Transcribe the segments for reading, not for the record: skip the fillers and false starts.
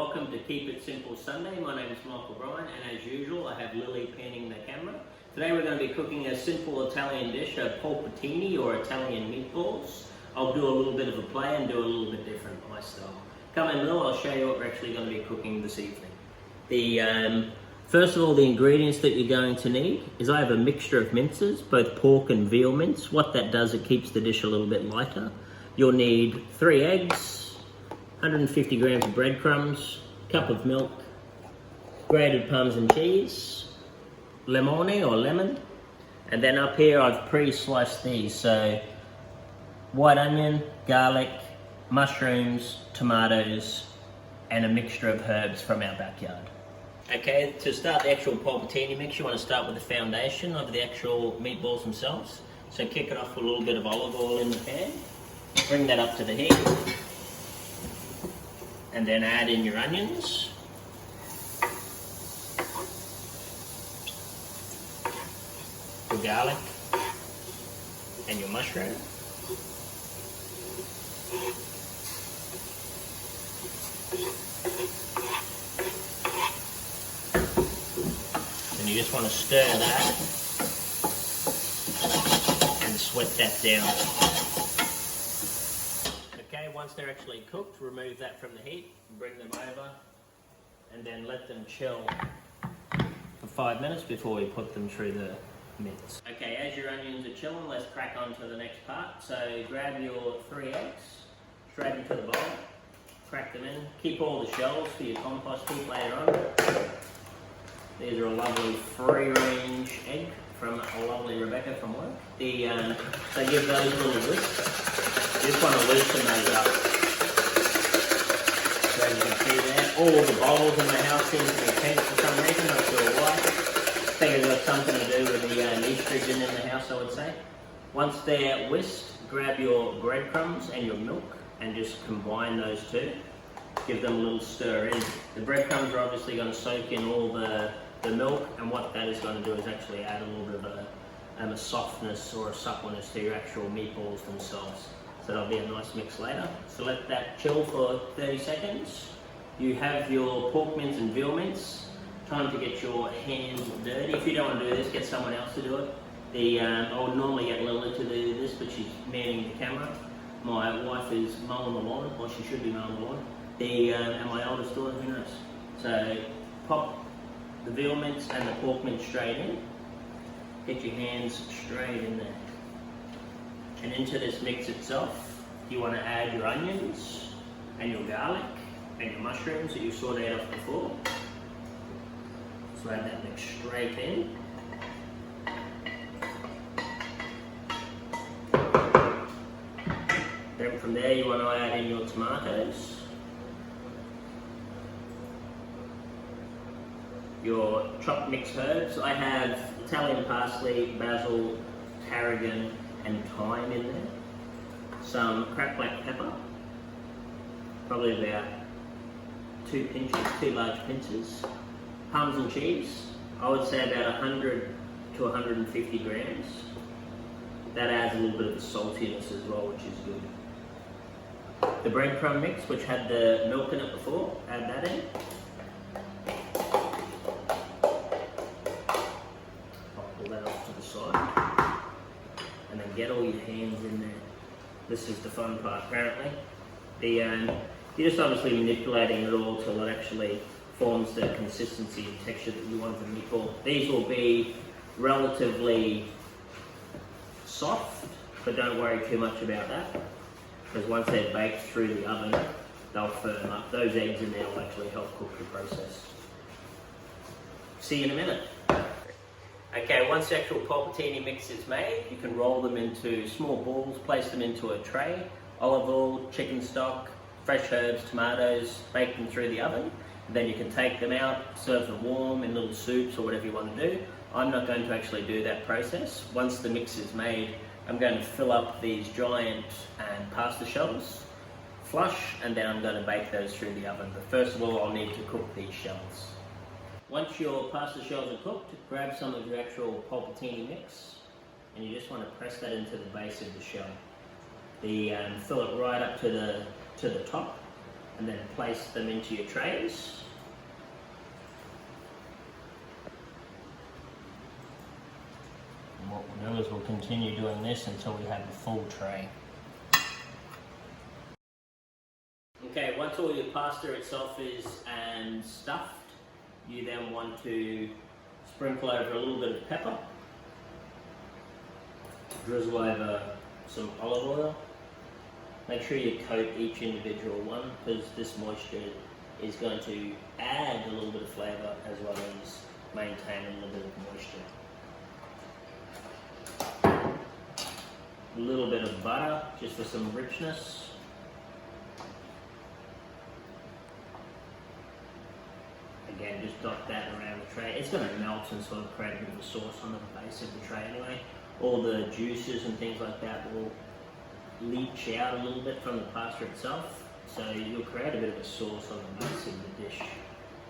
welcome to Keep It Simple Sunday. My name is Michael Bryan, and as usual I have Lily panning the camera. Today we're going to be cooking a simple Italian dish, a polpettini or Italian meatballs. I'll do a little bit of a play and do a little bit different my style. Come in, Lil, I'll show you what we're actually going to be cooking this evening. First of all, the ingredients that you're going to need is I have a mixture of minces, both pork and veal mince. What that does, it keeps the dish a little bit lighter. You'll need 3 eggs, 150 grams of breadcrumbs, cup of milk, grated Parmesan cheese, limone or lemon, and then up here I've pre-sliced these, so white onion, garlic, mushrooms, tomatoes, and a mixture of herbs from our backyard. Okay, to start the actual polpettini mix, you want to start with the foundation of the actual meatballs themselves. So kick it off with a little bit of olive oil in the pan, bring that up to the heat, and then add in your onions. Your garlic and your mushroom. And you just want to stir that and sweat that down. Okay, once they're actually cooked, remove that from the heat, bring them over, and then let them chill for 5 minutes before we put them through the mince. Okay, as your onions are chilling, let's crack on to the next part. So grab your 3 eggs, straight into the bowl, crack them in, keep all the shells for your compost heap later on. These are a lovely free-range egg from a lovely Rebecca from work. So give those a little whisk. You just want to loosen those up. So as you can see there, all the bowls in the house seem to be pink for some reason, not sure why. I think it's got something to do with the nitrogen in the house, I would say. Once they're whisked, grab your breadcrumbs and your milk and just combine those two. Give them a little stir in. The breadcrumbs are obviously going to soak in all the milk, and what that is going to do is actually add a little bit of a softness or a suppleness to your actual meatballs themselves. So that'll be a nice mix later. So let that chill for 30 seconds. You have your pork mince and veal mince. Time to get your hands dirty. If you don't want to do this, get someone else to do it. I would normally get Lily to do this, but she's manning the camera. My wife is mowing the lawn, or she should be mowing the lawn. And my oldest daughter, who knows? So pop the veal mince and the pork mince straight in. Get your hands straight in there. And into this mix itself, you want to add your onions and your garlic and your mushrooms that you sauteed off before. So add that mix straight in. Then from there you want to add in your tomatoes, your chopped mixed herbs. I have Italian parsley, basil, tarragon, and thyme in there. Some cracked black pepper, probably about 2 large pinches. Parmesan cheese, I would say about 100 to 150 grams. That adds a little bit of the saltiness as well, which is good. The breadcrumb mix, which had the milk in it before, add that in. I'll pull that off to the side. And then get all your hands in there. This is the fun part, apparently. You're just obviously manipulating it all till it actually forms the consistency and texture that you want of the meatball. These will be relatively soft, but don't worry too much about that, because once they're baked through the oven, they'll firm up. Those eggs in there will actually help cook the process. See you in a minute. Okay, once the actual polpettini mix is made, you can roll them into small balls, place them into a tray, olive oil, chicken stock, fresh herbs, tomatoes, bake them through the oven. Then you can take them out, serve them warm in little soups or whatever you want to do. I'm not going to actually do that process. Once the mix is made, I'm going to fill up these giant pasta shells, flush, and then I'm going to bake those through the oven. But first of all, I'll need to cook these shells. Once your pasta shells are cooked, grab some of your actual polpettini mix, and you just want to press that into the base of the shell. Fill it right up to the top, and then place them into your trays. And what we'll do is we'll continue doing this until we have a full tray. Okay, once all your pasta itself is stuffed, you then want to sprinkle over a little bit of pepper, drizzle over some olive oil. Make sure you coat each individual one, because this moisture is going to add a little bit of flavour as well as maintain a little bit of moisture. A little bit of butter just for some richness. Again, just dot that around the tray. It's going to melt and sort of create a bit of a sauce on the base of the tray anyway. All the juices and things like that will leach out a little bit from the pasta itself, so you'll create a bit of a sauce on the base of the dish,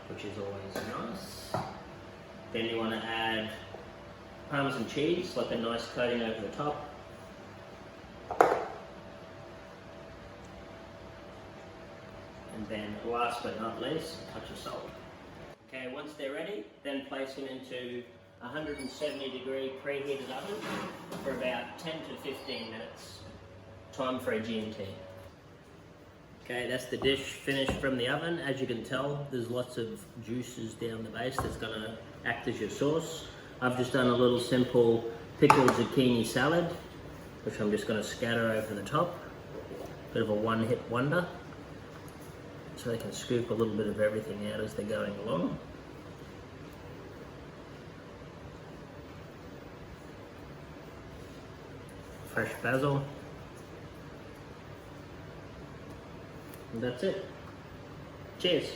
which is always nice. Then you want to add Parmesan cheese, like a nice coating over the top. And then last but not least, a touch of salt. Okay, once they're ready, then place them into 170-degree preheated oven for about 10 to 15 minutes. Time for a G&T. Okay, that's the dish finished from the oven. As you can tell, there's lots of juices down the base that's going to act as your sauce. I've just done a little simple pickled zucchini salad, which I'm just going to scatter over the top. Bit of a one-hit wonder, so they can scoop a little bit of everything out as they're going along. Fresh basil. And that's it. Cheers.